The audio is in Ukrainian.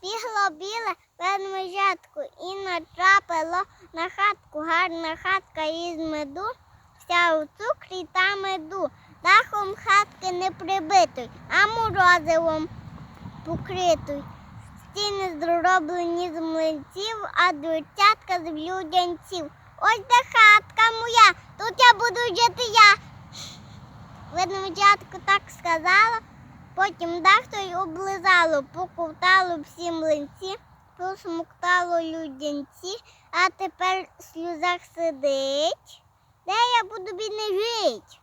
Бігло біле ведмежатко і натрапило на хатку. Гарна хатка із меду, вся у цукрі та меду. Дахом хатки не прибитий, а морозивом покритий. Стіни зроблені з млинців, а дверцятка з людянців. Ось де хатка моя, тут я буду жити я. Ведмежатко так сказала, потім дах той облизало, поковтало всі млинці, посмоктало людянці, а тепер в сльозах сидить. Де я буду, бідний, жить?